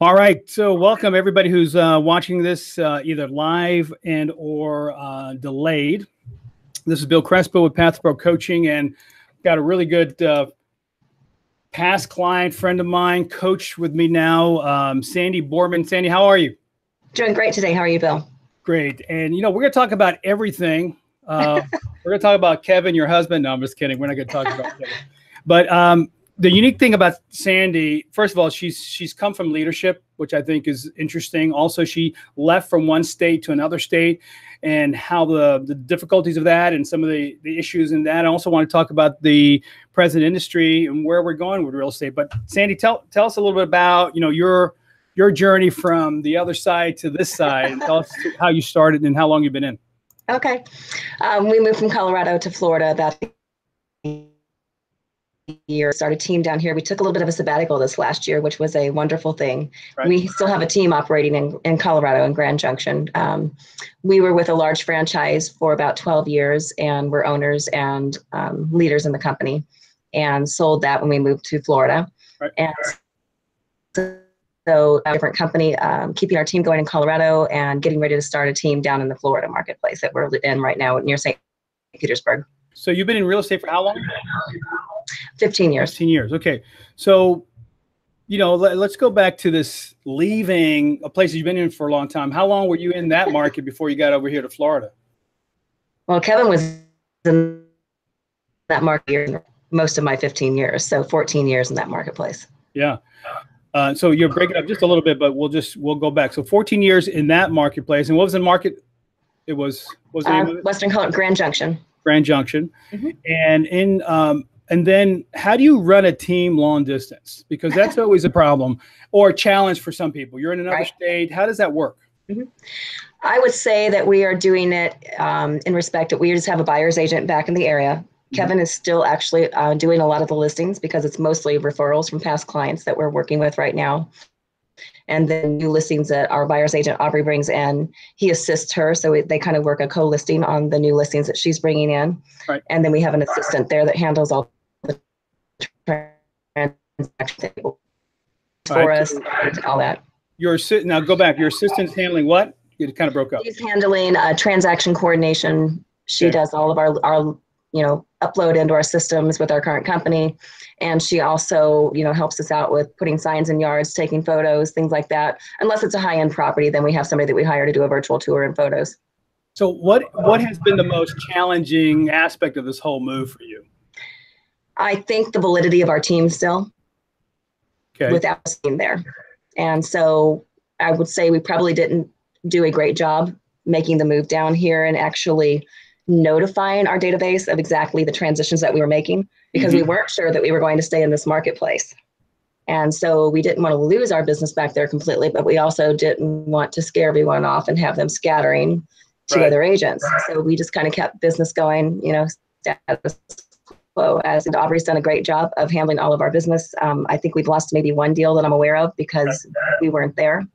All right, so welcome everybody who's watching this either live and or delayed. This is Bill Crespo with Path2Pro Coaching, and got a really good past client, friend of mine, coach with me now, Sandy Borman. Sandy, how are you? Doing great today. How are you, Bill? Great. And, you know, we're going to talk about everything. We're going to talk about Kevin, your husband. No, I'm just kidding. We're not going to talk about Kevin. But the unique thing about Sandy, first of all, she's come from leadership, which I think is interesting. Also, she left from one state to another state, and how the difficulties of that and some of the issues in that. I also want to talk about the present industry and where we're going with real estate. But Sandy, tell us a little bit about, you know, your journey from the other side to this side, and tell us how you started and how long you've been in. Okay. We moved from Colorado to Florida about a year, started a team down here. We took a little bit of a sabbatical this last year, which was a wonderful thing. Right. We still have a team operating in Colorado in Grand Junction. We were with a large franchise for about 12 years, and we're owners and leaders in the company, and sold that when we moved to Florida. Right. And so a different company, keeping our team going in Colorado and getting ready to start a team down in the Florida marketplace that we're in right now near St. Petersburg. So you've been in real estate for how long? 15 years. 15 years. Okay. So, you know, let's go back to this leaving a place you've been in for a long time. How long were you in that market before you got over here to Florida? Well, Kevin was in that market most of my 15 years. So 14 years in that marketplace. Yeah. So you're breaking up just a little bit, but we'll go back. So 14 years in that marketplace. And what was the market? It was the name of it? Western Colorado, Grand Junction. Grand Junction. Mm-hmm. And then how do you run a team long distance? Because that's always a problem or a challenge for some people. You're in another state. How does that work? Mm-hmm. I would say that we are doing it in respect that we just have a buyer's agent back in the area. Mm-hmm. Kevin is still actually doing a lot of the listings because it's mostly referrals from past clients that we're working with right now. And then new listings that our buyer's agent, Aubrey, brings in, he assists her. So they kind of work a co-listing on the new listings that she's bringing in. Right. And then we have an assistant there that handles all the transactions for us, all that. Now go back. Your assistant's handling what? You kind of broke up. She's handling transaction coordination. She does all of our upload into our systems with our current company. And she also, helps us out with putting signs in yards, taking photos, things like that. Unless it's a high-end property, then we have somebody that we hire to do a virtual tour and photos. So what has been the most challenging aspect of this whole move for you? I think the validity of our team still, without us being there. And so I would say we probably didn't do a great job making the move down here and actually notifying our database of exactly the transitions that we were making, because we weren't sure that we were going to stay in this marketplace. And so we didn't want to lose our business back there completely, but we also didn't want to scare everyone off and have them scattering to other agents. So we just kind of kept business going, status quo, as Aubrey's done a great job of handling all of our business. I think we've lost maybe one deal that I'm aware of because we weren't there.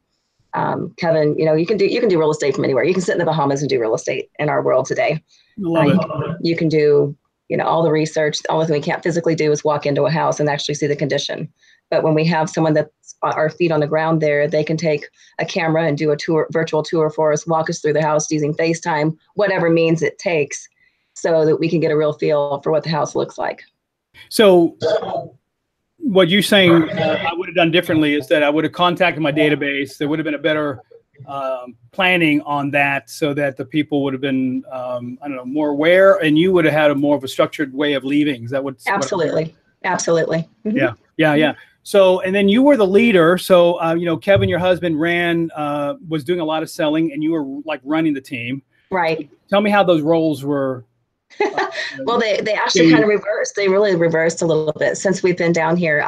Kevin, you can do real estate from anywhere. You can sit in the Bahamas and do real estate in our world today. You can do, all the research. The only thing we can't physically do is walk into a house and actually see the condition. But when we have someone that's our feet on the ground there, they can take a camera and do a virtual tour for us, walk us through the house using FaceTime, whatever means it takes, so that we can get a real feel for what the house looks like. So what you're saying I would have done differently is that I would have contacted my database. There would have been a better planning on that, so that the people would have been, more aware, and you would have had more of a structured way of leaving. Is that what? Absolutely. Absolutely. Mm-hmm. Yeah. So, and then you were the leader. So, Kevin, your husband, was doing a lot of selling, and you were like running the team. Right. So tell me how those roles were. Well, they actually kind of reversed. They really reversed a little bit since we've been down here.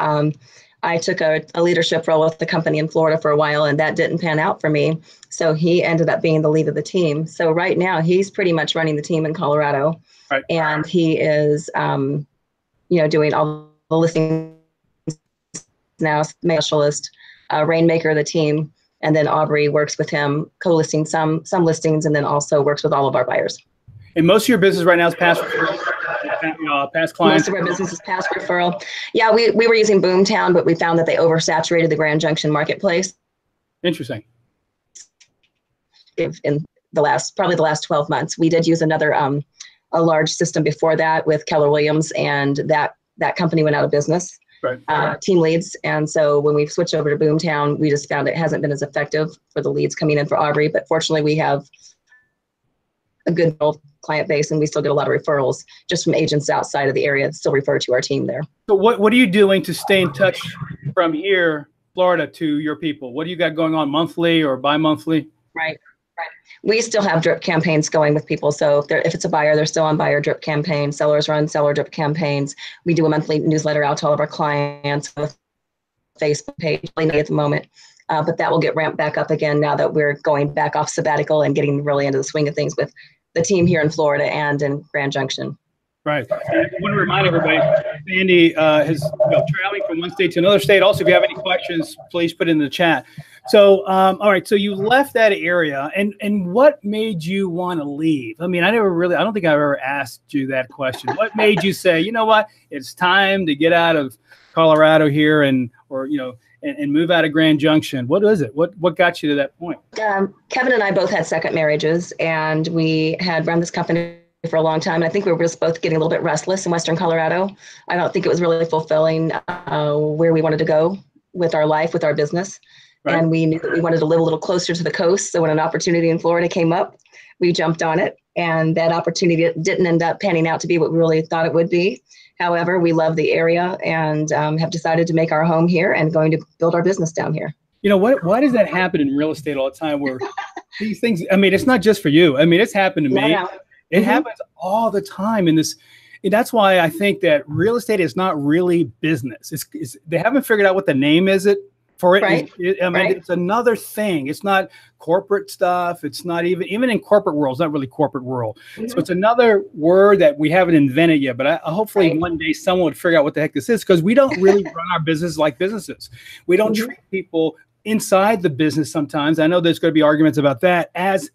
I took a leadership role with the company in Florida for a while, and that didn't pan out for me. So he ended up being the lead of the team. So right now he's pretty much running the team in Colorado, and he is, doing all the listings now, specialist, rainmaker of the team. And then Aubrey works with him, co-listing some listings, and then also works with all of our buyers. And most of your business right now is past clients? Most of our business is past referral. Yeah, we were using Boomtown, but we found that they oversaturated the Grand Junction marketplace. Interesting. In probably the last 12 months, we did use another a large system before that with Keller Williams, and that company went out of business. Right. Team leads. And so when we switched over to Boomtown, we just found it hasn't been as effective for the leads coming in for Aubrey. But fortunately, we have a good client base, and we still get a lot of referrals just from agents outside of the area that still refer to our team there. So what are you doing to stay in touch from here, Florida, to your people? What do you got going on, monthly or bi-monthly? Right. We still have drip campaigns going with people. So if it's a buyer, they're still on buyer drip campaigns. Sellers run seller drip campaigns. We do a monthly newsletter out to all of our clients with Facebook page at the moment. But that will get ramped back up again now that we're going back off sabbatical and getting really into the swing of things with the team here in Florida and in Grand Junction. Right. And I want to remind everybody, Sandy is traveling from one state to another state. Also, if you have any questions, please put it in the chat. So, all right. So you left that area, and what made you want to leave? I mean, I don't think I've ever asked you that question. What made you say, you know what, it's time to get out of Colorado here and move out of Grand Junction? What is it? What got you to that point? Kevin and I both had second marriages, and we had run this company for a long time. And I think we were just both getting a little bit restless in Western Colorado. I don't think it was really fulfilling where we wanted to go with our life, with our business. Right. And we knew that we wanted to live a little closer to the coast. So when an opportunity in Florida came up, we jumped on it. And that opportunity didn't end up panning out to be what we really thought it would be. However, we love the area and have decided to make our home here and going to build our business down here. You know, why does that happen in real estate all the time where these things, I mean, it's not just for you. I mean, it's happened to me. No. It happens all the time in this. And that's why I think that real estate is not really business. They haven't figured out what the name is for it. Right. It's another thing. It's not corporate stuff. It's not even in corporate world. It's not really corporate world. Mm-hmm. So it's another word that we haven't invented yet. But hopefully one day someone would figure out what the heck this is, because we don't really run our business like businesses. We don't treat people inside the business sometimes. I know there's going to be arguments about that as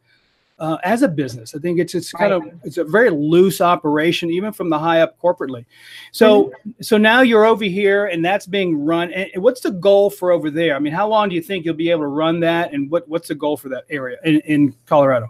a business. I think it's a very loose operation, even from the high up corporately. So so now you're over here and that's being run. And what's the goal for over there? I mean, how long do you think you'll be able to run that? And what's the goal for that area in Colorado?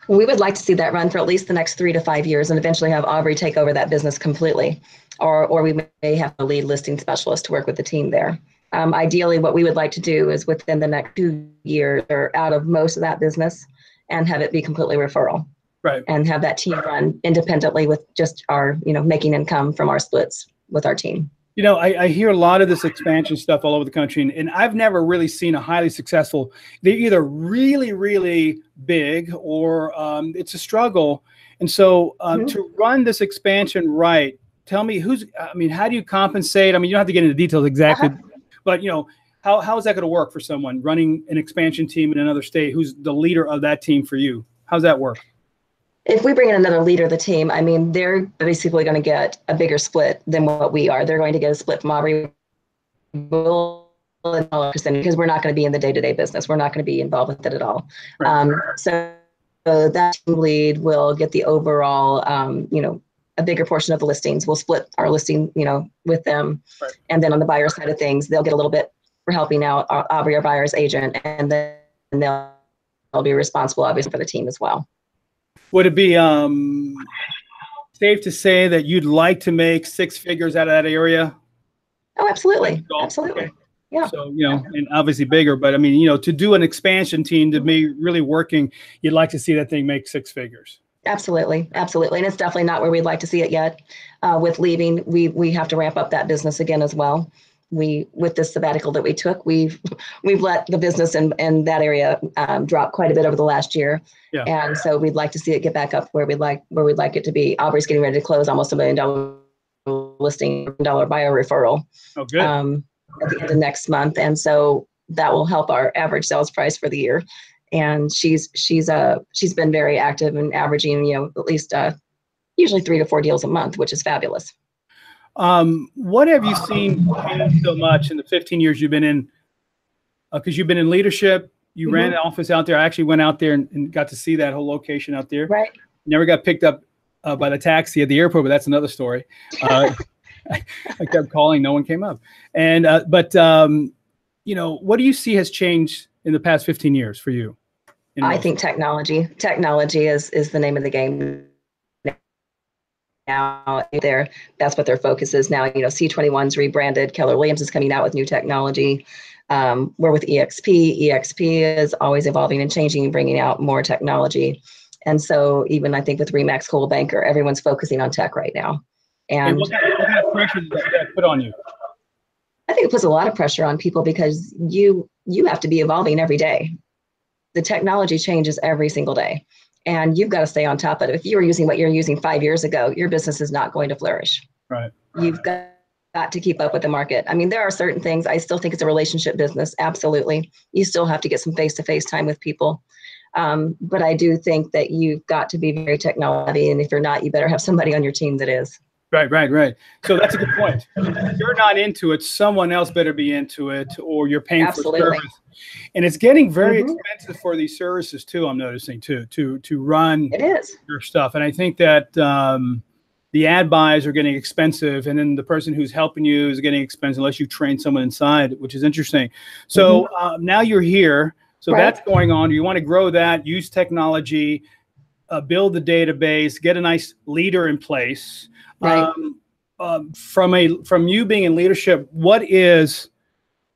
We would like to see that run for at least the next 3 to 5 years and eventually have Aubrey take over that business completely. Or we may have a lead listing specialist to work with the team there. Ideally, what we would like to do is within the next 2 years or out of most of that business and have it be completely referral. Right. And have that team run independently with just our, making income from our splits with our team. You know, I hear a lot of this expansion stuff all over the country, and I've never really seen a highly successful. They're either really, really big or it's a struggle. And so to run this expansion right, tell me how do you compensate? I mean, you don't have to get into details exactly, but how is that going to work for someone running an expansion team in another state? Who's the leader of that team for you? How's that work? If we bring in another leader of the team, I mean, they're basically going to get a bigger split than what we are. They're going to get a split from Aubrey because we're not going to be in the day-to-day business. We're not going to be involved with it at all. Right. So that team lead will get the overall, a bigger portion of the listings. We'll split our listing, with them. Right. And then on the buyer side of things, they'll get a little bit for helping out Aubrey, our buyer's agent, and then they'll be responsible, obviously, for the team as well. Would it be safe to say that you'd like to make 6 figures out of that area? Oh, absolutely. Absolutely. Okay. Yeah. So, and obviously bigger, but I mean, to do an expansion team, to be really working, you'd like to see that thing make 6 figures. Absolutely. Absolutely. And it's definitely not where we'd like to see it yet. With leaving, we have to ramp up that business again as well. With this sabbatical that we took, we've let the business in that area drop quite a bit over the last year. Yeah. And so we'd like to see it get back up where we'd like it to be. Aubrey's getting ready to close almost $1 million listing, $1 million buyer referral. Oh, good. At the end of next month. And so that will help our average sales price for the year. And she's been very active and averaging, at least usually 3 to 4 deals a month, which is fabulous. What have you seen so much in the 15 years you've been in? Because you've been in leadership, you ran an office out there. I actually went out there and got to see that whole location out there. Right. Never got picked up by the taxi at the airport, but that's another story. I kept calling, no one came up. And but what do you see has changed in the past 15 years for you? I think technology is the name of the game now. That's what their focus is now. C21's rebranded. Keller Williams is coming out with new technology. We're with EXP. EXP is always evolving and changing and bringing out more technology. And so even I think with Remax Coldwell Banker, everyone's focusing on tech right now. And what kind of pressure does that put on you? I think it puts a lot of pressure on people because you have to be evolving every day. The technology changes every single day, and you've got to stay on top of it. If you were using what you're using 5 years ago, your business is not going to flourish. Right. You've got to keep up with the market. I mean, there are certain things. I still think it's a relationship business. Absolutely. You still have to get some face-to-face time with people. But I do think that you've got to be very technology. And if you're not, you better have somebody on your team that is. Right. So that's a good point. If you're not into it, someone else better be into it, or you're paying Absolutely. for service. And it's getting very expensive for these services too, I'm noticing too, to run your stuff. And I think that the ad buys are getting expensive, and then the person who's helping you is getting expensive unless you train someone inside, which is interesting. So now you're here. So that's going on. You want to grow that, use technology, build the database, get a nice leader in place. Right. From you being in leadership, what is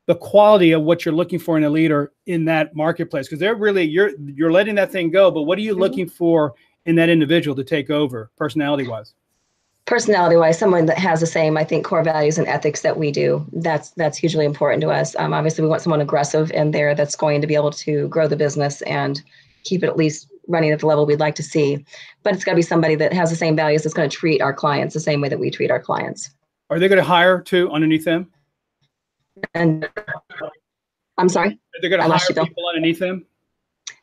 the quality of what you're looking for in a leader in that marketplace? Because you're letting that thing go, but what are you looking for in that individual to take over, personality-wise? Personality-wise, someone that has the same, I think, core values and ethics that we do. That's hugely important to us. Obviously, we want someone aggressive in there that's going to be able to grow the business and keep it at least running at the level we'd like to see. But it's got to be somebody that has the same values that's going to treat our clients the same way that we treat our clients. Are they going to hire too underneath them? And I'm sorry? They're going to hire people underneath them?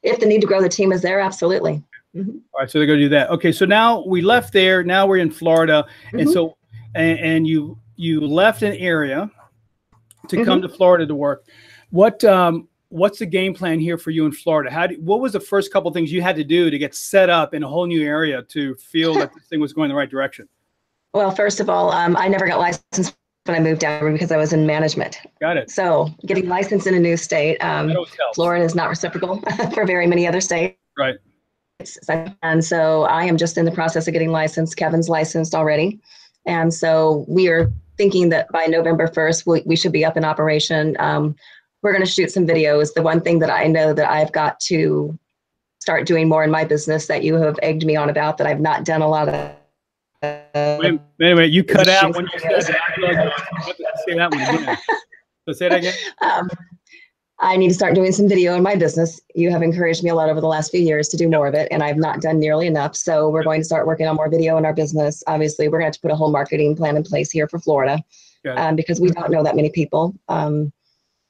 If the need to grow the team is there, absolutely. All right, so they're going to do that. Okay, so now we left there. Now we're in Florida, and so and you left an area to come to Florida to work. What's the game plan here for you in Florida? What was the first couple of things you had to do to get set up in a whole new area to feel that this thing was going the right direction? Well, first of all, I never got licensed when I moved down here because I was in management. Got it. So getting licensed in a new state, Florida is not reciprocal for very many other states. Right. And so I am just in the process of getting licensed. Kevin's licensed already. And so we are thinking that by November 1st, we should be up in operation. We're going to shoot some videos. The one thing that I know that I've got to start doing more in my business that you have egged me on about that I've not done a lot of. Wait, you cut out when you said say that one again. So say that again. I need to start doing some video in my business. You have encouraged me a lot over the last few years to do more of it, and I've not done nearly enough. So we're going to start working on more video in our business. Obviously, we're going to have to put a whole marketing plan in place here for Florida because we don't know that many people.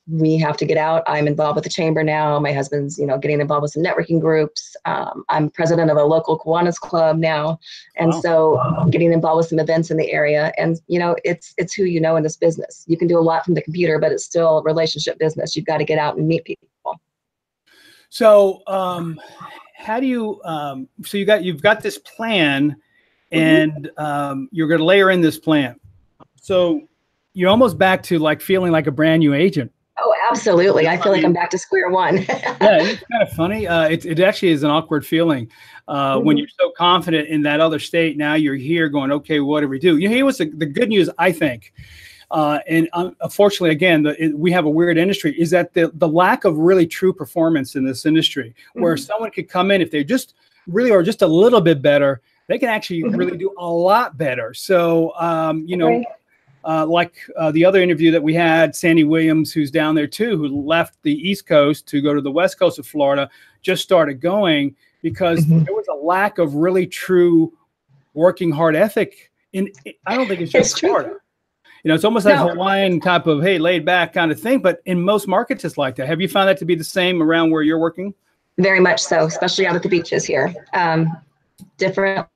We have to get out. I'm involved with the chamber now. My husband's, getting involved with some networking groups. I'm president of a local Kiwanis club now. And so getting involved with some events in the area. And, it's who you know in this business. You can do a lot from the computer, but it's still a relationship business. You've got to get out and meet people. So how do you, so you've got this plan and you're going to layer in this plan. So you're almost back to like feeling like a brand new agent. Oh, absolutely. I feel like I'm back to square one. Yeah, it's kind of funny. It actually is an awkward feeling when you're so confident in that other state. Now you're here going, okay, what do we do? Here was the good news, I think. And unfortunately, again, we have a weird industry, is that the lack of really true performance in this industry, where someone could come in, if they just really are just a little bit better, they can actually really do a lot better. So, like the other interview that we had, Sandy Williams, who's down there too, who left the East Coast to go to the West Coast of Florida, just started going because there was a lack of really true working hard ethic. I don't think it's just Florida. It's almost that Hawaiian type of, hey, laid back kind of thing. But in most markets, it's like that. Have you found that to be the same around where you're working? Very much so, especially out at the beaches here. Different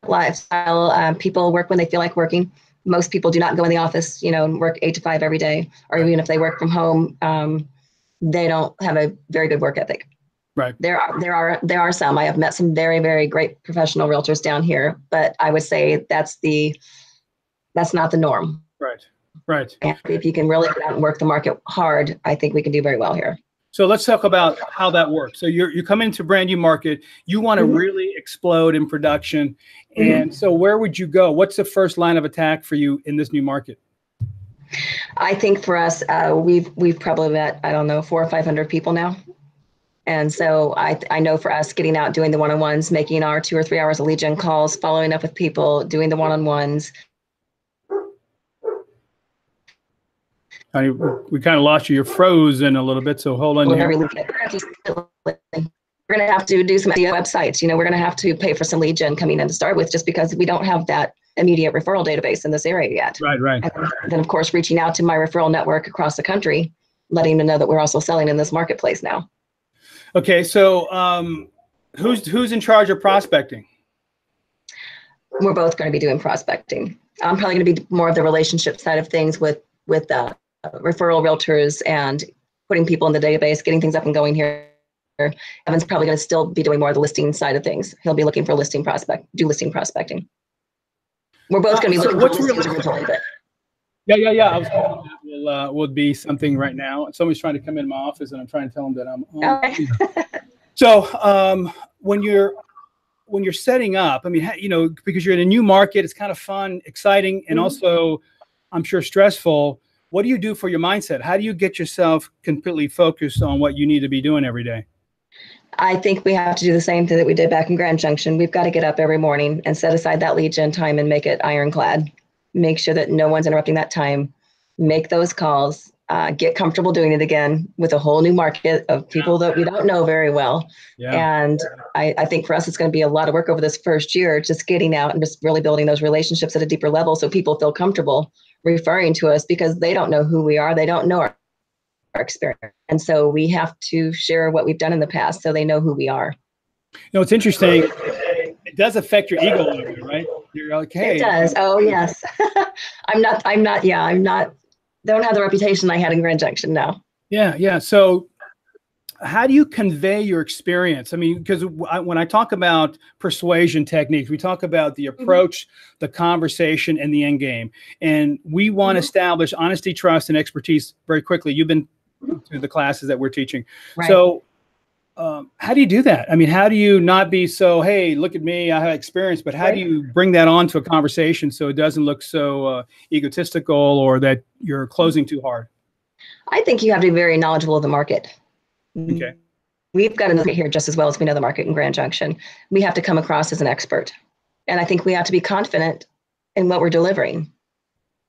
lifestyle. People work when they feel like working. Most people do not go in the office, and work 8 to 5 every day, or even if they work from home, they don't have a very good work ethic. Right. There are some. I have met some very, very great professional realtors down here, but I would say that's not the norm. Right. Right. And if you can really get out and work the market hard, I think we can do very well here. So let's talk about how that works. So you come into a brand new market, you want to really explode in production. And so where would you go? What's the first line of attack for you in this new market? I think for us, we've probably met, I don't know, 400 or 500 people now. And so I know for us, getting out, doing the one-on-ones, making our 2 or 3 hours of lead gen calls, following up with people, doing the one-on-ones. We kind of lost you. You're frozen a little bit, so hold on here. We're going to have to do some websites. We're going to have to pay for some lead gen coming in to start with, just because we don't have that immediate referral database in this area yet. Right. And then, of course, reaching out to my referral network across the country, letting them know that we're also selling in this marketplace now. Okay, so who's in charge of prospecting? We're both going to be doing prospecting. I'm probably going to be more of the relationship side of things with referral realtors and putting people in the database, getting things up and going here. Evan's probably going to still be doing more of the listing side of things. He'll be looking for listing prospecting. We're both going to be looking for listings originally. Yeah. I was hoping that will be something right now. Somebody's trying to come in my office, and I'm trying to tell them that I'm on. Okay. So when you're setting up, I mean, because you're in a new market, it's kind of fun, exciting, and also, I'm sure, stressful. What do you do for your mindset? How do you get yourself completely focused on what you need to be doing every day? I think we have to do the same thing that we did back in Grand Junction. We've got to get up every morning and set aside that lead gen time and make it ironclad. Make sure that no one's interrupting that time. Make those calls. Get comfortable doing it again with a whole new market of people that we don't know very well. Yeah. And I think for us, it's going to be a lot of work over this first year, just getting out and just really building those relationships at a deeper level so people feel comfortable referring to us, because they don't know who we are. They don't know our experience. And so we have to share what we've done in the past so they know who we are. It's interesting. It does affect your ego a little bit, right? You're like, hey. It does. Oh, yes. Don't have the reputation I had in Grand Junction now. Yeah. So how do you convey your experience? I mean, because when I talk about persuasion techniques, we talk about the approach, the conversation, and the end game. And we want to establish honesty, trust, and expertise very quickly. You've been through the classes that we're teaching. Right. So how do you do that? I mean, how do you not be so, hey, look at me, I have experience, but how do you bring that on to a conversation so it doesn't look so egotistical or that you're closing too hard? I think you have to be very knowledgeable of the market. Okay. We've got to know it here just as well as we know the market in Grand Junction. We have to come across as an expert. And I think we have to be confident in what we're delivering,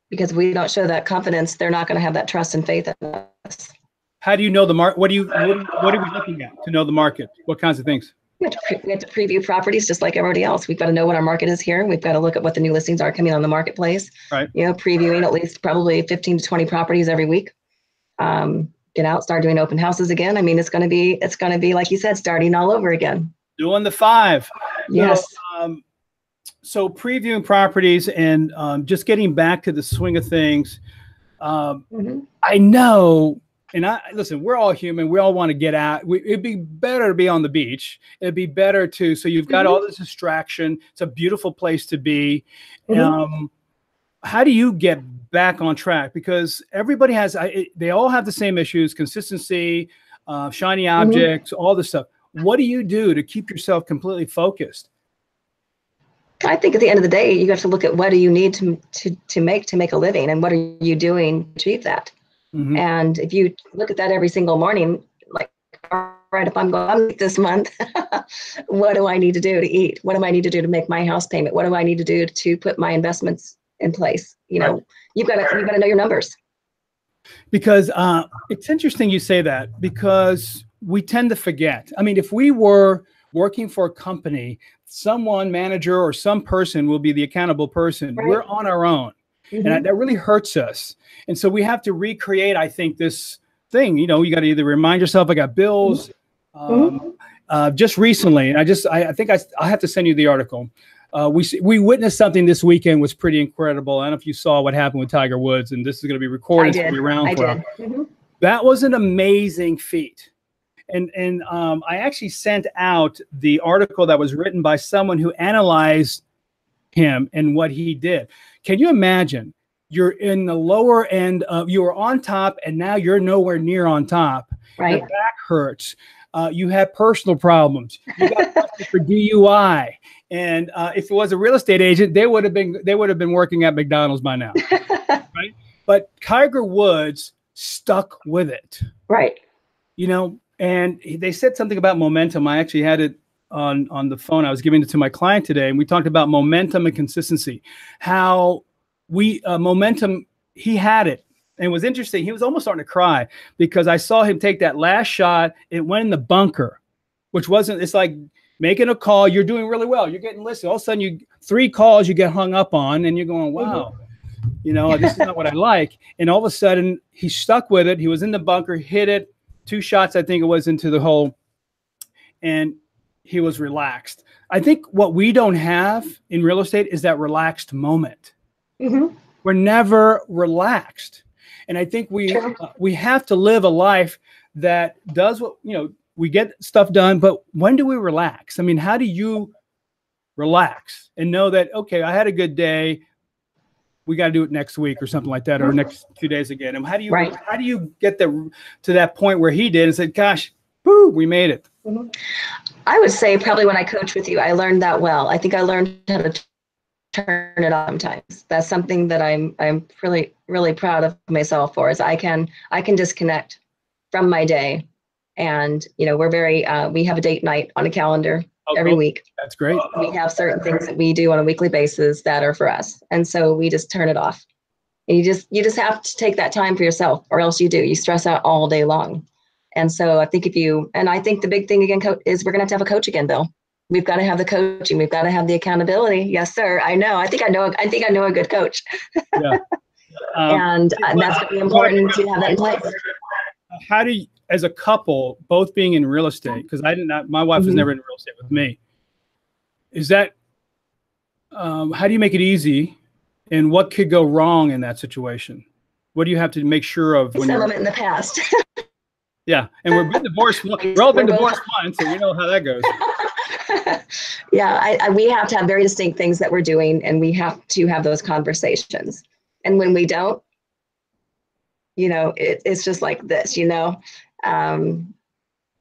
because if we don't show that confidence, they're not going to have that trust and faith in us. How do you know the market? What are we looking at to know the market? What kinds of things? We have to preview properties just like everybody else. We've got to know what our market is here. We've got to look at what the new listings are coming on the marketplace. Right. Previewing at least probably 15 to 20 properties every week. Get out, start doing open houses again. I mean, it's going to be, like you said, starting all over again. Doing the 5. Yes. So previewing properties and just getting back to the swing of things. I know. And listen, we're all human. We all want to get out. It'd be better to be on the beach. It'd be better to, so you've got all this distraction. It's a beautiful place to be. How do you get back on track? Because everybody they all have the same issues: consistency, shiny objects, all this stuff. What do you do to keep yourself completely focused? I think at the end of the day, you have to look at what do you need to make a living, and what are you doing to achieve that? And if you look at that every single morning, like, all right, if I'm going this month, what do I need to do to eat? What do I need to do to make my house payment? What do I need to do to put my investments in place? You've got to know your numbers. Because it's interesting you say that, because we tend to forget. I mean, if we were working for a company, someone, manager, or some person will be the accountable person. Right. We're on our own. And that really hurts us. And so we have to recreate, I think, this thing. You got to either remind yourself, I got bills. Just recently, and I think I have to send you the article. We witnessed something this weekend was pretty incredible. I don't know if you saw what happened with Tiger Woods, and this is going to be recorded. It's going to be around for. That was an amazing feat. And I actually sent out the article that was written by someone who analyzed him and what he did. Can you imagine you're in the lower end of, you were on top and now you're nowhere near on top. Right. Your back hurts. You have personal problems. You got busted for DUI. And if it was a real estate agent, they would have been working at McDonald's by now. Right. But Tiger Woods stuck with it. Right. You know, and they said something about momentum. I actually had it on the phone. I was giving it to my client today, and we talked about momentum and consistency. How momentum, he had it. And it was interesting. He was almost starting to cry because I saw him take that last shot. It went in the bunker, which wasn't, it's like making a call. You're doing really well. You're getting listed. All of a sudden, 3 calls you get hung up on, and you're going, wow, you know, this is not what I like. And all of a sudden, he stuck with it. He was in the bunker, hit it, 2 shots, I think it was, into the hole, and he was relaxed. I think what we don't have in real estate is that relaxed moment. We're never relaxed. And I think we have to live a life that does what, you know, we get stuff done, but when do we relax? I mean, how do you relax and know that, okay, I had a good day, we got to do it next week or something like that, or next 2 days again? And how do you get to that point where he did and said, gosh, woo, we made it? I would say probably when I coach with you, I learned that well. I think I learned how to turn it on sometimes. That's something that I'm really, really proud of myself for, is I can disconnect from my day. And, you know, we're very, we have a date night on a calendar every week. That's great. We have certain things that we do on a weekly basis that are for us. And so we just turn it off. And you just have to take that time for yourself, or else you stress out all day long. And so I think I think the big thing again, coach, is we're going to have a coach again, Bill. We've got to have the coaching. We've got to have the accountability. Yes, sir. I know. I think I know a good coach. Yeah. And that's really important to have that in place. How do you, as a couple, both being in real estate, because my wife was never in real estate with me. Is that, how do you make it easy, and what could go wrong in that situation? What do you have to make sure of when you're in the past? Yeah. And we've been divorced. We've all been divorced once, so we know how that goes. Yeah. We have to have very distinct things that we're doing, and we have to have those conversations. And when we don't, you know, it's just like this, you know,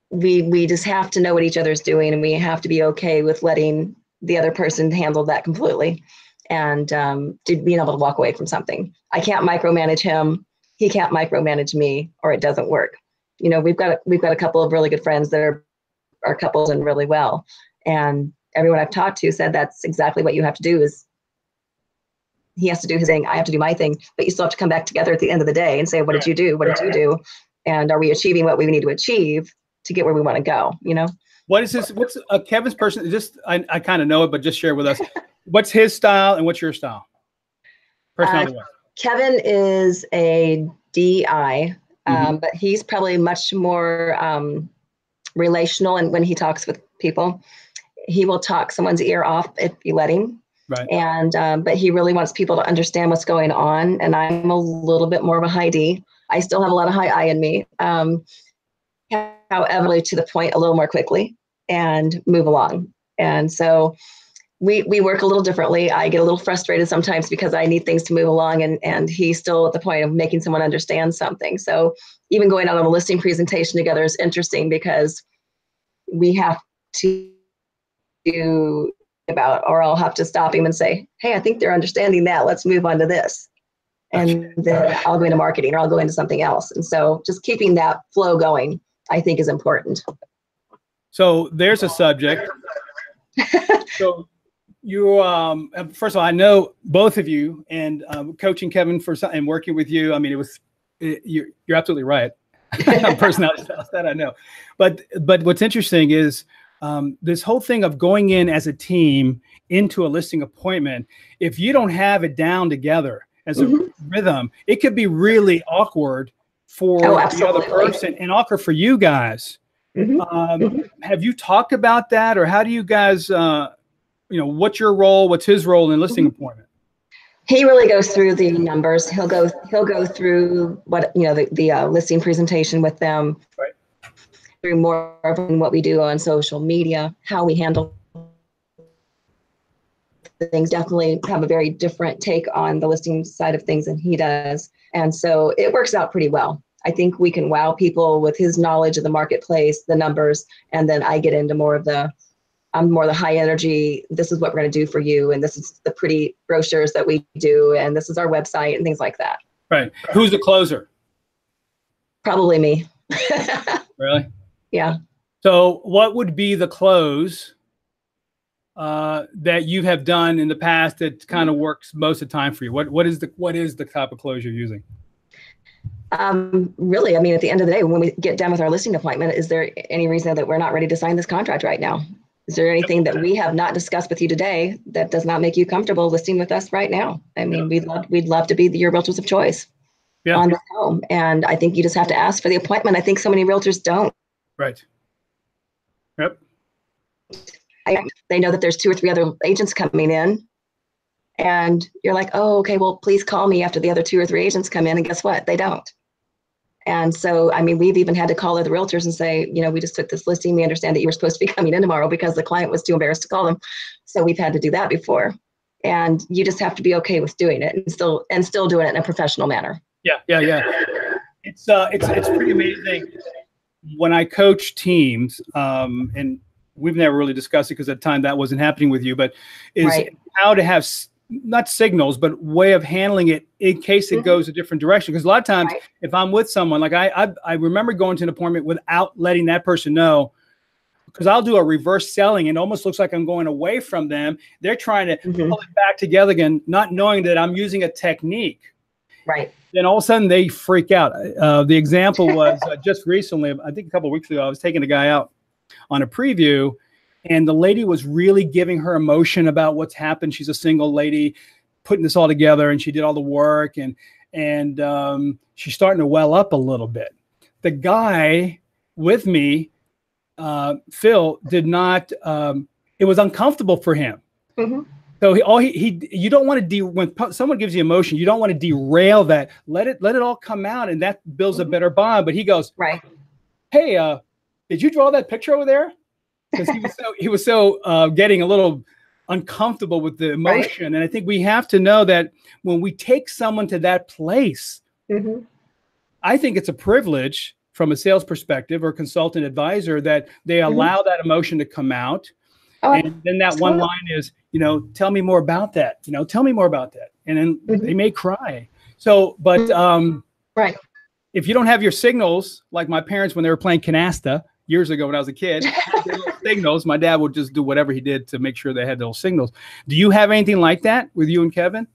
we just have to know what each other's doing, and we have to be okay with letting the other person handle that completely, and being able to walk away from something. I can't micromanage him. He can't micromanage me, or it doesn't work. You know, we've got a couple of really good friends that are couples and really well. And everyone I've talked to said that's exactly what you have to do. Is he has to do his thing, I have to do my thing, but you still have to come back together at the end of the day and say, what did you do? What did you do? And are we achieving what we need to achieve to get where we want to go? You know? What's Kevin's person? Just, I kind of know it, but just share with us. What's his style and what's your style? Personality. Kevin is a DI, but he's probably much more relational. And when he talks with people, he will talk someone's ear off if you let him. Right. And but he really wants people to understand what's going on. And I'm a little bit more of a high D. I still have a lot of high I in me. However, to the point a little more quickly and move along. And so we work a little differently. I get a little frustrated sometimes because I need things to move along, and he's still at the point of making someone understand something. So even going out on a listing presentation together is interesting, because we have to do or I'll have to stop him and say, hey, I think they're understanding that. Let's move on to this. And then I'll go into marketing, or I'll go into something else. And so just keeping that flow going, I think, is important. So there's a subject. So you, first of all, I know both of you, and coaching Kevin and working with you. I mean, you're absolutely right. Personality styles, that I know. But what's interesting is this whole thing of going in as a team into a listing appointment. If you don't have it down together as a rhythm, it could be really awkward for the other person and awkward for you guys. Have you talked about that, or how do you guys, what's your role? What's his role in listing appointment? He really goes through the numbers. He'll go through what, the listing presentation with them, right, through more of what we do on social media, how we handle things, definitely have a very different take on the listing side of things than he does. And so it works out pretty well. I think we can wow people with his knowledge of the marketplace, the numbers, and then I get into I'm more the high energy, this is what we're going to do for you, and this is the pretty brochures that we do, and this is our website and things like that. Right. Who's the closer? Probably me. Really? Yeah. So what would be the close that you have done in the past that kind of works most of the time for you? What is the type of close you're using? Really, I mean, at the end of the day, when we get done with our listing appointment, is there any reason that we're not ready to sign this contract right now? Is there anything that we have not discussed with you today that does not make you comfortable listing with us right now? I mean, we'd love to be your realtors of choice on the home. And I think you just have to ask for the appointment. I think so many realtors don't. Right. Yep. They know that there's 2 or 3 other agents coming in. And you're like, oh, okay, well, please call me after the other 2 or 3 agents come in. And guess what? They don't. And so, I mean, we've even had to call other realtors and say, you know, we just took this listing. We understand that you were supposed to be coming in tomorrow because the client was too embarrassed to call them. So we've had to do that before. And you just have to be okay with doing it and still doing it in a professional manner. Yeah. It's pretty amazing when I coach teams, and we've never really discussed it because at the time that wasn't happening with you, but is how to have not signals, but way of handling it in case it goes a different direction. Because a lot of times if I'm with someone, like I remember going to an appointment without letting that person know, because I'll do a reverse selling and it almost looks like I'm going away from them. They're trying to pull it back together again, not knowing that I'm using a technique. Right. Then all of a sudden they freak out. The example was just recently, I think a couple of weeks ago, I was taking a guy out on a preview, and the lady was really giving her emotion about what's happened. She's a single lady putting this all together, and she did all the work, and she's starting to well up a little bit. The guy with me, Phil, did not. It was uncomfortable for him. So you don't want to when someone gives you emotion, you don't want to derail that. Let it all come out, and that builds a better bond. But he goes, hey, did you draw that picture over there? Because he was so getting a little uncomfortable with the emotion. And I think we have to know that when we take someone to that place, I think it's a privilege from a sales perspective or consultant advisor that they allow that emotion to come out. And then that one line is, tell me more about that. Tell me more about that. And then they may cry. So, but if you don't have your signals, like my parents when they were playing canasta years ago when I was a kid, signals, my dad would just do whatever he did to make sure they had those signals. Do you have anything like that with you and Kevin?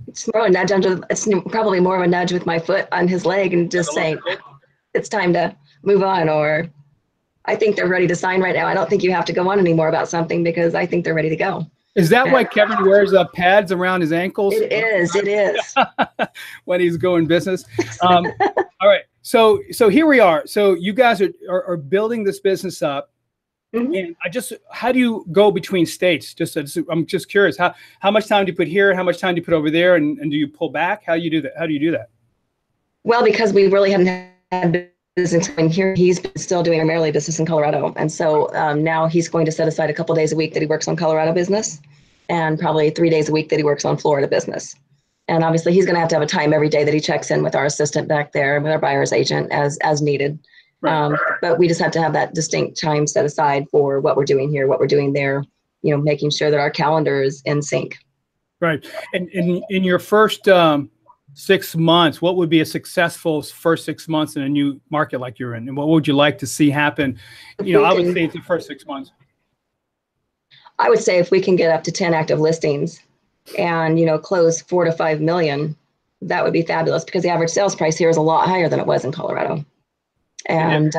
It's more a nudge it's probably more of a nudge with my foot on his leg and just saying, it's time to move on, or I think they're ready to sign right now. I don't think you have to go on anymore about something because I think they're ready to go. Is that why Kevin wears pads around his ankles? It is. When he's going business. All right. So here we are. So you guys are building this business up. And how do you go between states? I'm just curious. How much time do you put here? How much time do you put over there? And do you pull back? How do you do that? How do you do that? Well, because we really haven't had business in here, he's still doing primarily business in Colorado. And so now he's going to set aside a couple of days a week that he works on Colorado business and probably 3 days a week that he works on Florida business. And obviously he's going to have a time every day that he checks in with our assistant back there, with our buyer's agent as needed. But we just have to have that distinct time set aside for what we're doing here, what we're doing there, making sure that our calendar is in sync. Right. And in your first 6 months, what would be a successful first 6 months in a new market like you're in? And what would you like to see happen? I would say it's the first 6 months. I would say if we can get up to 10 active listings and, close 4 to 5 million, that would be fabulous because the average sales price here is a lot higher than it was in Colorado. And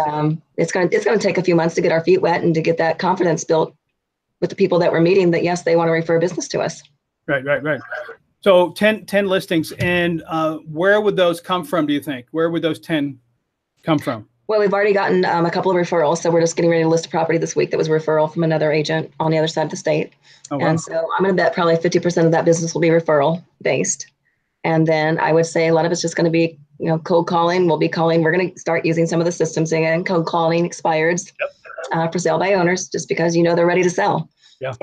it's going to take a few months to get our feet wet and to get that confidence built with the people that we're meeting that, yes, they want to refer business to us. Right. So 10 listings. And where would those come from, do you think? Where would those 10 come from? Well, we've already gotten a couple of referrals. So we're just getting ready to list a property this week that was a referral from another agent on the other side of the state. Oh, wow. And so I'm going to bet probably 50% of that business will be referral based. And then I would say a lot of it's just going to be, cold calling. We'll be calling. We're going to start using some of the systems again, cold calling expireds. for sale by owners, just because they're ready to sell. Yeah.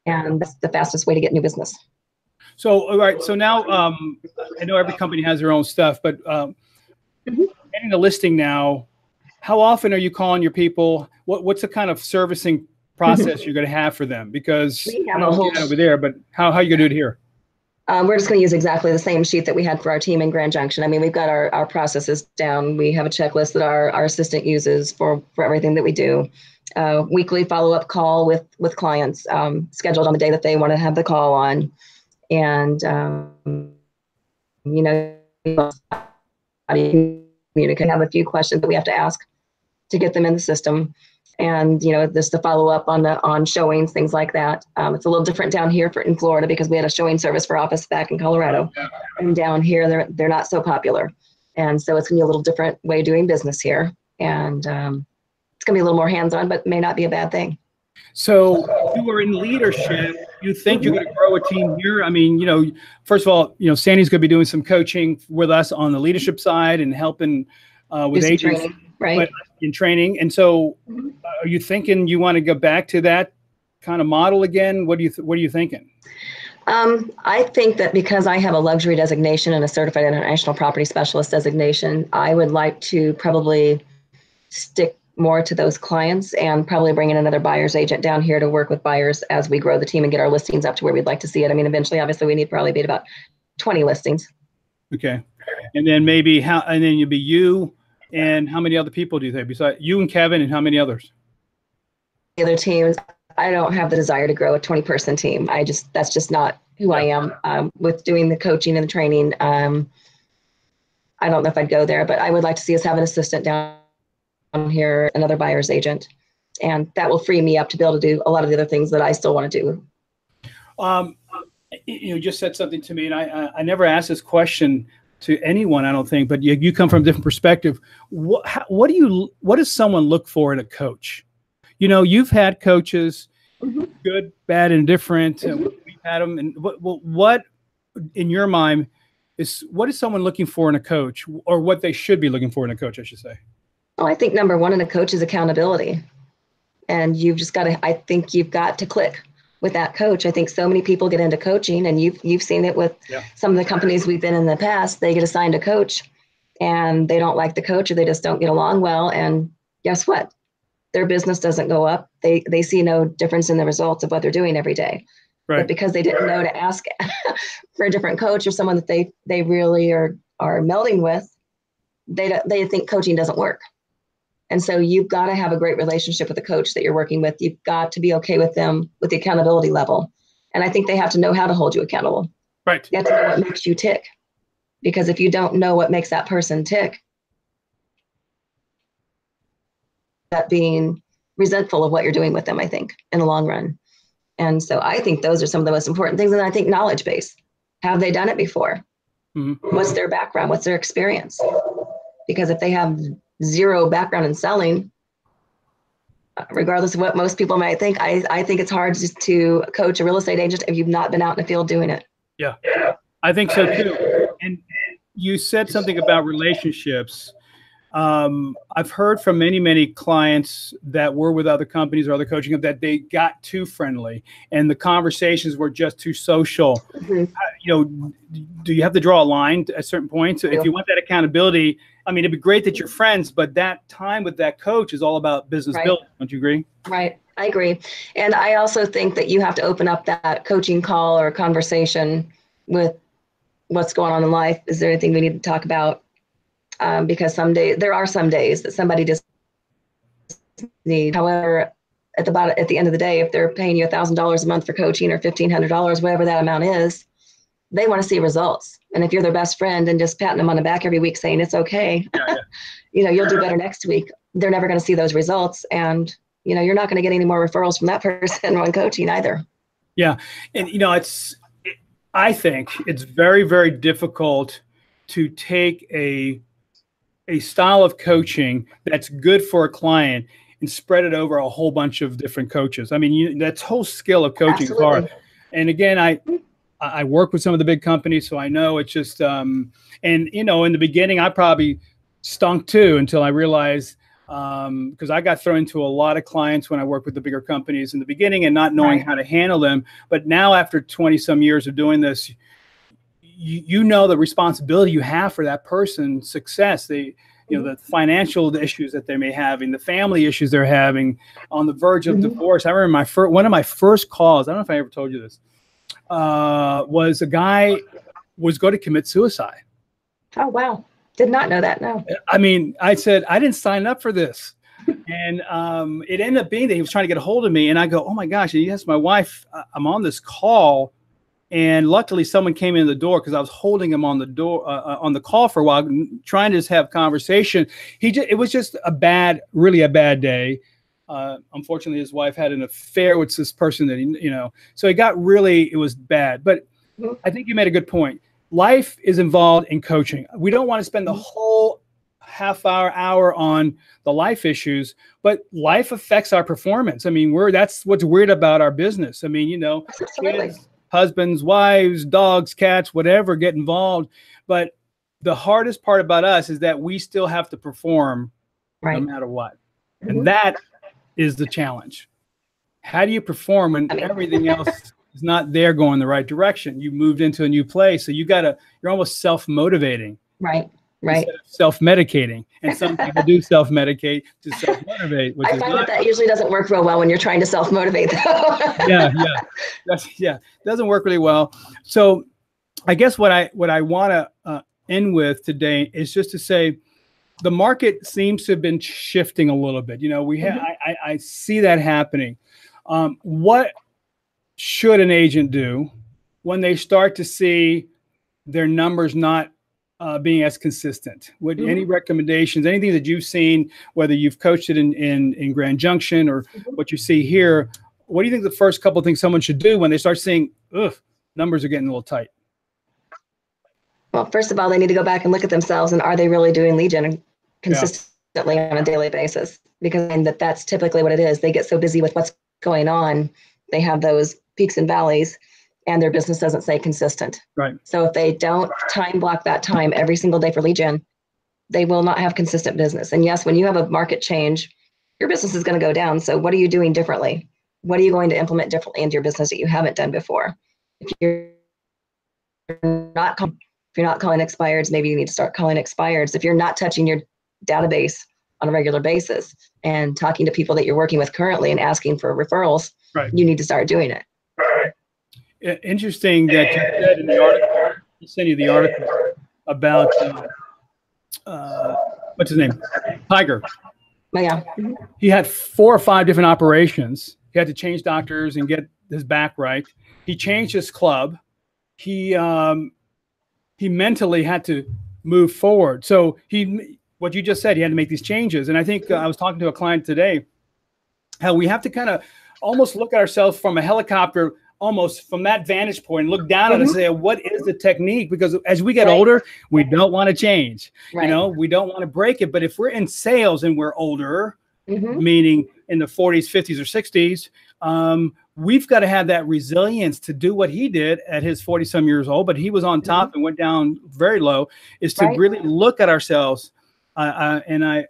And that's the fastest way to get new business. So, all right. So now I know every company has their own stuff, but getting a listing now, how often are you calling your people? What's the kind of servicing process you're going to have for them? Because I know you do that over there, but how are you going to do it here? We're just going to use exactly the same sheet that we had for our team in Grand Junction. I mean, we've got our processes down. We have a checklist that our assistant uses for everything that we do. Weekly follow-up call with clients, scheduled on the day that they want to have the call on. And, communicate, have a few questions that we have to ask to get them in the system. And, just to follow up on showings, things like that. It's a little different down here in Florida because we had a showing service for office back in Colorado. And down here, they're not so popular. And so it's going to be a little different way of doing business here. And it's going to be a little more hands-on, but may not be a bad thing. So you are in leadership. You think you're going to grow a team here? I mean, first of all, Sandy's going to be doing some coaching with us on the leadership side and helping with agents, training, right? In training. And so, are you thinking you want to go back to that kind of model again? What are you thinking? I think that because I have a luxury designation and a certified international property specialist designation, I would like to probably stick more to those clients and probably bring in another buyer's agent down here to work with buyers as we grow the team and get our listings up to where we'd like to see it. I mean, eventually, obviously, we need probably be at about 20 listings. Okay. And then and then you'd be you and how many other people do you think? Besides you and Kevin, and how many others? The other teams, I don't have the desire to grow a 20-person team. That's just not who I am. With doing the coaching and the training, I don't know if I'd go there, but I would like to see us have an assistant down here, another buyer's agent, and that will free me up to be able to do a lot of the other things that I still want to do. You just said something to me, and I never asked this question to anyone, I don't think, but you come from a different perspective. What does someone look for in a coach? You've had coaches, good, bad, and different. We've had them, and what in your mind what is someone looking for in a coach, or what they should be looking for in a coach, I should say? Oh, I think number one in a coach is accountability. And you've got to click with that coach. I think so many people get into coaching, and you've seen it with some of the companies we've been in the past. They get assigned a coach and they don't like the coach, or they just don't get along well. And guess what? Their business doesn't go up. They see no difference in the results of what they're doing every day. Right. But because they didn't know to ask for a different coach or someone that they really are melding with, they think coaching doesn't work. And so you've got to have a great relationship with the coach that you're working with. You've got to be okay with them with the accountability level. And I think they have to know how to hold you accountable. Right. You have to know what makes you tick. Because if you don't know what makes that person tick, that being resentful of what you're doing with them, I think, in the long run. And so I think those are some of the most important things. And I think knowledge base. Have they done it before? Mm-hmm. What's their background? What's their experience? Because if they have zero background in selling, regardless of what most people might think, I think it's hard just to coach a real estate agent if you've not been out in the field doing it. Yeah, I think so too. And you said something about relationships. I've heard from many clients that were with other companies or other coaching that they got too friendly and the conversations were just too social. Mm-hmm. Do you have to draw a line at certain points? If you want that accountability, I mean, it'd be great that you're friends, but that time with that coach is all about business building. Don't you agree? Right. I agree. And I also think that you have to open up that coaching call or conversation with what's going on in life. Is there anything we need to talk about? Because there are some days that somebody just needs. However, at the end of the day, if they're paying you $1,000 a month for coaching or $1,500, whatever that amount is, they want to see results. And if you're their best friend and just patting them on the back every week saying it's okay, you'll do better next week, they're never going to see those results. And, you're not going to get any more referrals from that person on coaching either. Yeah. And, I think it's very, very difficult to take a style of coaching that's good for a client and spread it over a whole bunch of different coaches. I mean, that's whole skill of coaching is hard. And again, I work with some of the big companies, so I know it's just, in the beginning, I probably stunk too until I realized because I got thrown into a lot of clients when I worked with the bigger companies in the beginning and not knowing how to handle them. But now after 20 some years of doing this, you know the responsibility you have for that person's success. You know, the financial issues that they may have, and the family issues they're having, on the verge of divorce. I remember one of my first calls, I don't know if I ever told you this, was a guy was going to commit suicide. Oh, wow. Did not know that, no. I mean, I said, I didn't sign up for this. And it ended up being that he was trying to get a hold of me. And I go, oh my gosh, and yes, my wife, I'm on this call. And luckily someone came in the door, because I was holding him on the door, on the call for a while, trying to just have conversation. It was just really a bad day. Unfortunately, his wife had an affair with this person that so it was bad. But I think you made a good point. Life is involved in coaching. We don't want to spend the whole hour on the life issues, but life affects our performance. I mean, that's what's weird about our business. I mean, kids, husbands, wives, dogs, cats, whatever, get involved. But the hardest part about us is that we still have to perform no matter what. And that is the challenge. How do you perform when everything else is not there going the right direction? You moved into a new place, so you're almost self-motivating. Right. Self-medicating. And some people do self-medicate to self-motivate. I find that usually doesn't work real well when you're trying to self-motivate though. Yeah. Doesn't work really well. So I guess what I want to end with today is just to say, the market seems to have been shifting a little bit. I see that happening. What should an agent do when they start to see their numbers not being as consistent? Any recommendations, anything that you've seen, whether you've coached it in Grand Junction or what you see here? What do you think the first couple of things someone should do when they start seeing, numbers are getting a little tight? Well, first of all, they need to go back and look at themselves, and are they really doing lead gen consistently on a daily basis? Because that's typically what it is. They get so busy with what's going on, they have those peaks and valleys, and their business doesn't stay consistent. Right. So if they don't time block that time every single day for lead gen, they will not have consistent business. And yes, when you have a market change, your business is going to go down. So what are you doing differently? What are you going to implement differently into your business that you haven't done before? If you're not calling expireds, maybe you need to start calling expireds. If you're not touching your database on a regular basis and talking to people that you're working with currently and asking for referrals, you need to start doing it. Interesting that you said in the article, I'll send you the article about, what's his name? Tiger. Yeah. He had 4 or 5 different operations. He had to change doctors and get his back right. He changed his club. He mentally had to move forward. So what you just said, he had to make these changes. And I think I was talking to a client today, how we have to kind of almost look at ourselves from a helicopter, almost from that vantage point, and look down and say, what is the technique? Because as we get older, we don't want to change. We don't want to break it. But if we're in sales and we're older, meaning in the 40s, 50s, or 60s, we've got to have that resilience to do what he did at his 40-some years old, but he was on top and went down very low, is to really look at ourselves. And I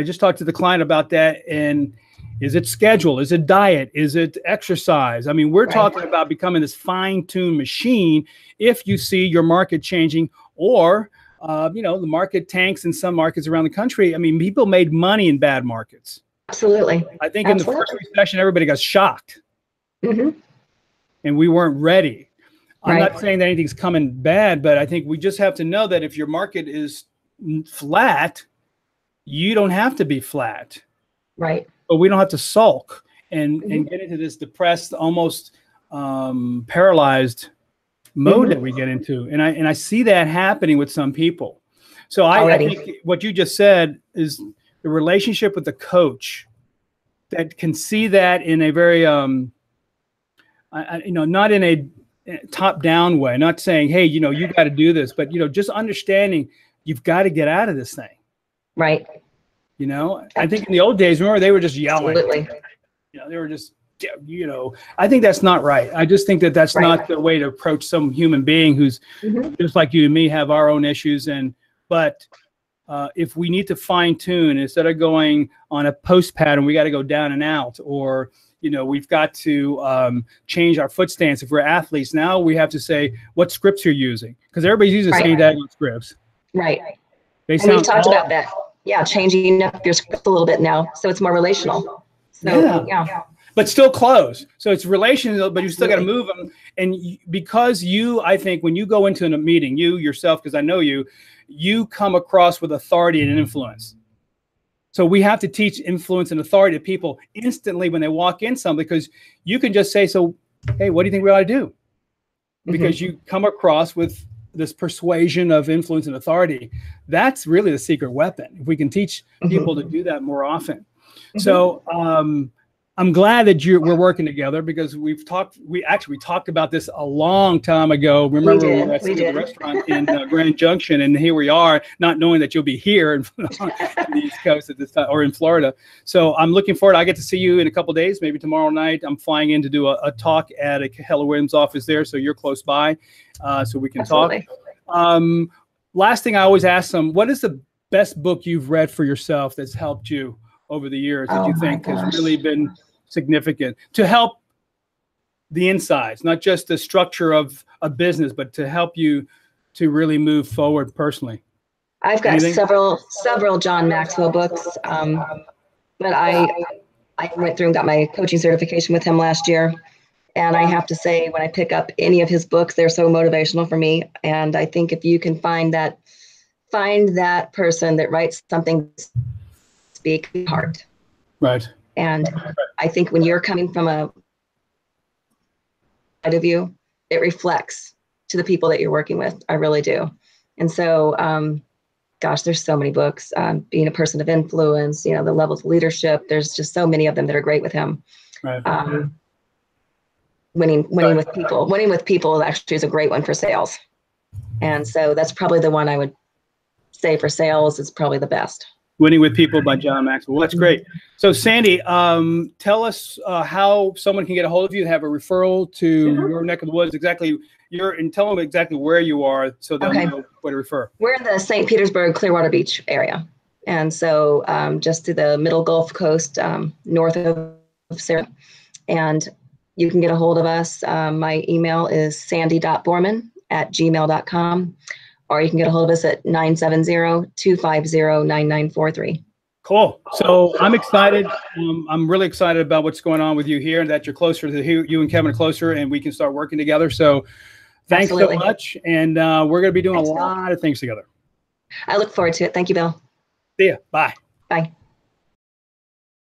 just talked to the client about that. And is it schedule? Is it diet? Is it exercise? I mean, we're talking about becoming this fine-tuned machine. If you see your market changing, or the market tanks in some markets around the country. I mean, people made money in bad markets. Absolutely. I think in the first recession, everybody got shocked. And we weren't ready. I'm not saying that anything's coming bad, but I think we just have to know that if your market is flat, you don't have to be flat. Right. But we don't have to sulk and get into this depressed, almost paralyzed mode that we get into. And I see that happening with some people. So I think what you just said is the relationship with the coach that can see that in a very, not in a top-down way, not saying, hey, you got to do this, but, just understanding you've got to get out of this thing. Right. I think in the old days, remember, they were just yelling. Absolutely. They were just, I think that's not right. I just think that that's not the way to approach some human being who's just like you and me, have our own issues. But if we need to fine tune, instead of going on a post pattern, we got to go down and out, or, you know, we've got to change our foot stance. If we're athletes, now we have to say what scripts you're using, because everybody's using the same daggone scripts. Right. And we've talked about that. Yeah, changing up your script a little bit now, so it's more relational. So, yeah. But still close. So it's relational, but you still got to move them. And because you, I think, when you go into a meeting, you yourself, because I know you come across with authority and influence. So we have to teach influence and authority to people instantly when they walk in something, because you can just say, so, hey, what do you think we ought to do? Because you come across with this persuasion of influence and authority. That's really the secret weapon. If we can teach people to do that more often. So I'm glad that we're working together, because we talked about this a long time ago. Remember we were at the restaurant in Grand Junction, and here we are, not knowing that you'll be here in the East Coast at this time, or in Florida. So I'm looking forward. I get to see you in a couple of days, maybe tomorrow night. I'm flying in to do a talk at a Keller Williams office there, so you're close by, so we can talk. Last thing I always ask them, what is the best book you've read for yourself that's helped you over the years that you think has really been significant to help the insides, not just the structure of a business, but to help you to really move forward personally? I've got several John Maxwell books, but I went through and got my coaching certification with him last year. And I have to say, when I pick up any of his books, they're so motivational for me. And I think if you can find that person that writes something, speak heart. Right. And I think when you're coming from a side of you, it reflects to the people that you're working with. I really do. And so, gosh, there's so many books. Being a person of influence, you know, the levels of leadership. There's just so many of them that are great with him. Right. Winning with people actually is a great one for sales. And so that's probably the one I would say for sales is probably the best. Winning with People by John Maxwell. Well, that's great. So Sandy, tell us how someone can get a hold of you and have a referral to your neck of the woods. And tell them exactly where you are, so they'll know where to refer. We're in the St. Petersburg, Clearwater Beach area. And so just to the middle Gulf Coast, north of Sarah. And you can get a hold of us. My email is sandy.borman@gmail.com. Or you can get a hold of us at 970-250-9943. Cool. So I'm excited. I'm really excited about what's going on with you here, and that you're closer to you and Kevin are closer, and we can start working together. So thanks so much. And we're going to be doing a lot of things together. I look forward to it. Thank you, Bill. See ya. Bye. Bye.